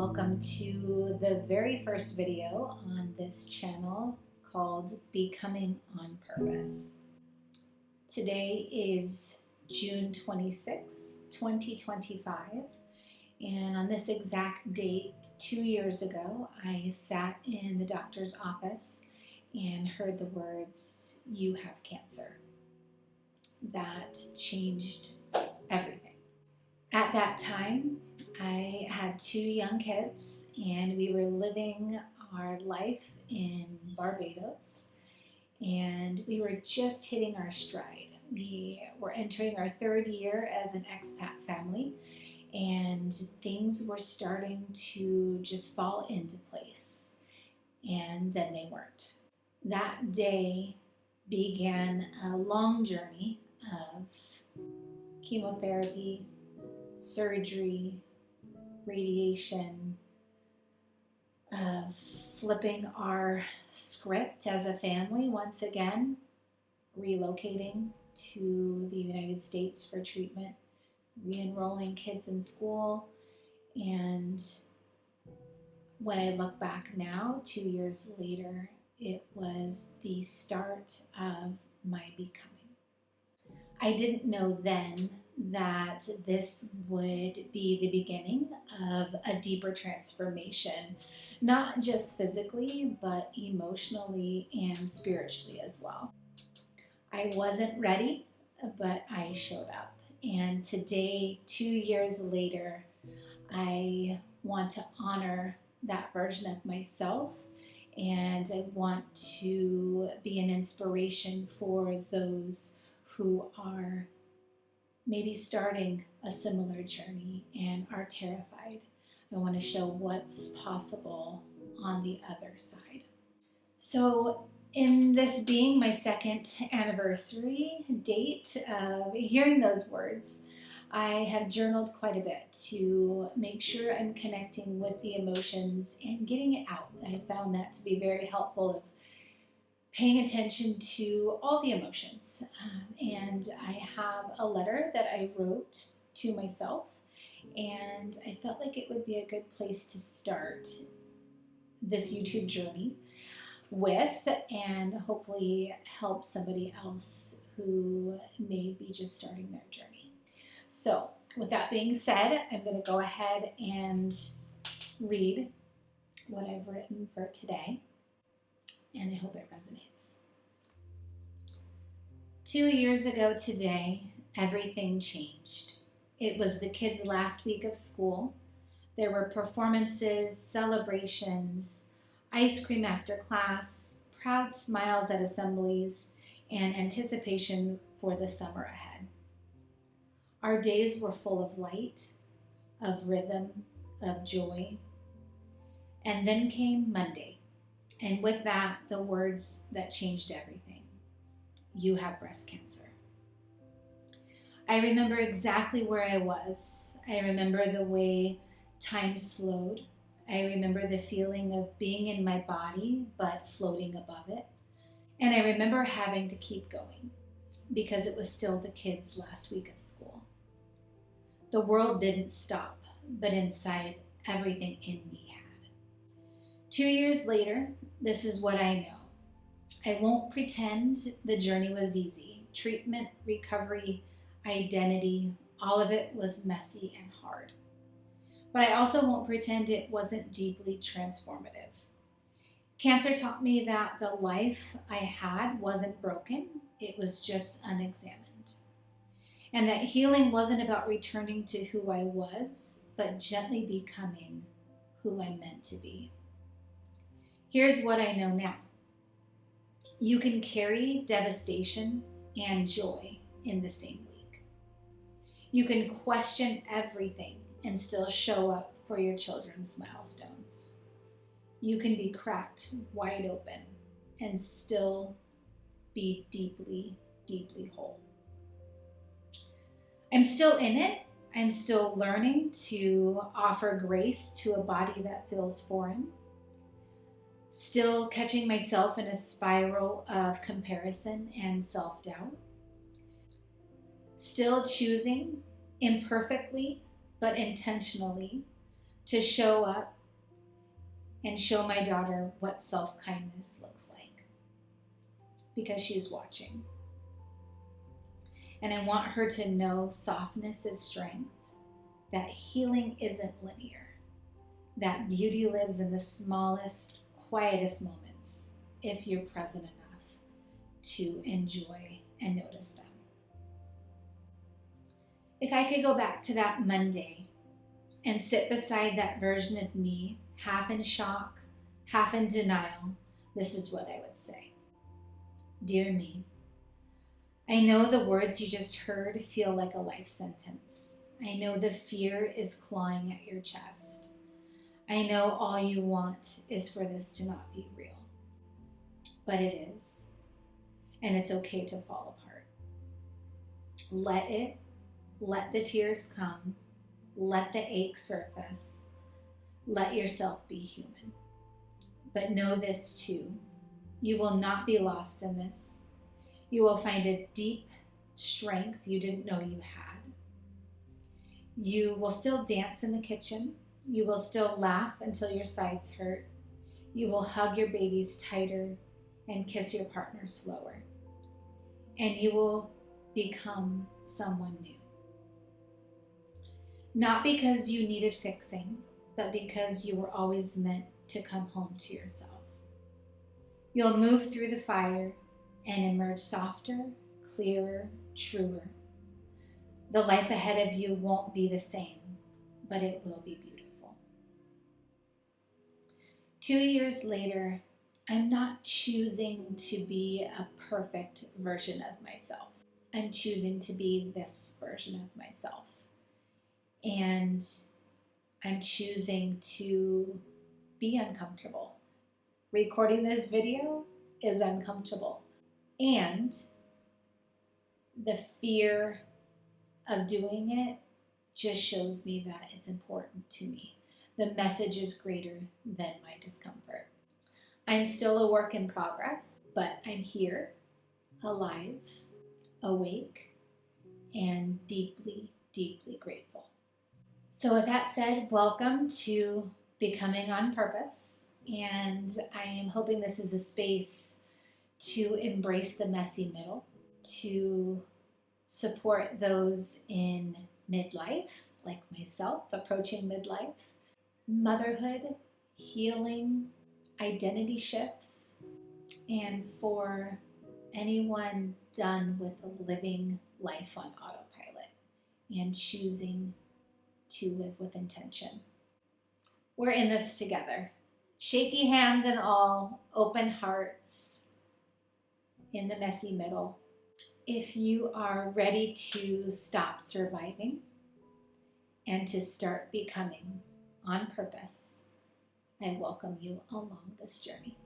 welcome to the very first video on this channel called Becoming on Purpose. Today is June 26, 2025, and on this exact date, 2 years ago, I sat in the doctor's office and heard the words, "You have cancer." That changed everything. At that time, I had 2 young kids and we were living our life in Barbados, and we were just hitting our stride. We were entering our 3rd year as an expat family, and things were starting to just fall into place, and then they weren't. That day began a long journey of chemotherapy, surgery, radiation, of flipping our script as a family once again, relocating to the United States for treatment, re-enrolling kids in school. And when I look back now, 2 years later, it was the start of my becoming. I didn't know then that this would be the beginning of a deeper transformation, not just physically, but emotionally and spiritually as well. I wasn't ready, but I showed up. And today, 2 years later, I want to honor that version of myself, and I want to be an inspiration for those who are maybe starting a similar journey and are terrified. I want to show what's possible on the other side. So, in this being my 2nd anniversary date of hearing those words, I have journaled quite a bit to make sure I'm connecting with the emotions and getting it out. I found that to be very helpful of paying attention to all the emotions. And I have a letter that I wrote to myself, and I felt like it would be a good place to start this YouTube journey with, and hopefully help somebody else who may be just starting their journey. So with that being said, I'm going to go ahead and read what I've written for today, and I hope it resonates. 2 years ago today, everything changed. It was the kids' last week of school. There were performances, celebrations, ice cream after class, proud smiles at assemblies, and anticipation for the summer ahead. Our days were full of light, of rhythm, of joy. And then came Monday, and with that, the words that changed everything. You have breast cancer. I remember exactly where I was. I remember the way time slowed. I remember the feeling of being in my body, but floating above it. And I remember having to keep going because it was still the kids' last week of school. The world didn't stop, but inside, everything in me had. 2 years later, this is what I know. I won't pretend the journey was easy. Treatment, recovery, identity, all of it was messy and hard. But I also won't pretend it wasn't deeply transformative. Cancer taught me that the life I had wasn't broken, it was just unexamined. And that healing wasn't about returning to who I was, but gently becoming who I'm meant to be. Here's what I know now. You can carry devastation and joy in the same week. You can question everything and still show up for your children's milestones. You can be cracked wide open and still be deeply, deeply whole. I'm still in it. I'm still learning to offer grace to a body that feels foreign. Still catching myself in a spiral of comparison and self-doubt. Still choosing, imperfectly but intentionally, to show up and show my daughter what self-kindness looks like, because she's watching. And I want her to know softness is strength, that healing isn't linear, that beauty lives in the smallest, quietest moments if you're present enough to enjoy and notice them. If I could go back to that Monday and sit beside that version of me, half in shock, half in denial, this is what I would say. Dear me, I know the words you just heard feel like a life sentence. I know the fear is clawing at your chest. I know all you want is for this to not be real. But it is. And it's okay to fall apart. Let the tears come. Let the ache surface. Let yourself be human. But know this too. You will not be lost in this. You will find a deep strength you didn't know you had. You will still dance in the kitchen. You will still laugh until your sides hurt. You will hug your babies tighter and kiss your partner slower. And you will become someone new. Not because you needed fixing, but because you were always meant to come home to yourself. You'll move through the fire and emerge softer, clearer, truer. The life ahead of you won't be the same, but it will be beautiful. 2 years later, I'm not choosing to be a perfect version of myself. I'm choosing to be this version of myself. And I'm choosing to be uncomfortable. Recording this video is uncomfortable. And the fear of doing it just shows me that it's important to me. The message is greater than my discomfort. I'm still a work in progress, but I'm here, alive, awake, and deeply, deeply grateful. So with that said, welcome to Becoming on Purpose. And I am hoping this is a space to embrace the messy middle, to support those in midlife, like myself, approaching midlife, motherhood, healing, identity shifts, and for anyone done with living life on autopilot and choosing to live with intention. We're in this together. Shaky hands and all, open hearts in the messy middle. If you are ready to stop surviving and to start becoming on purpose, I welcome you along this journey.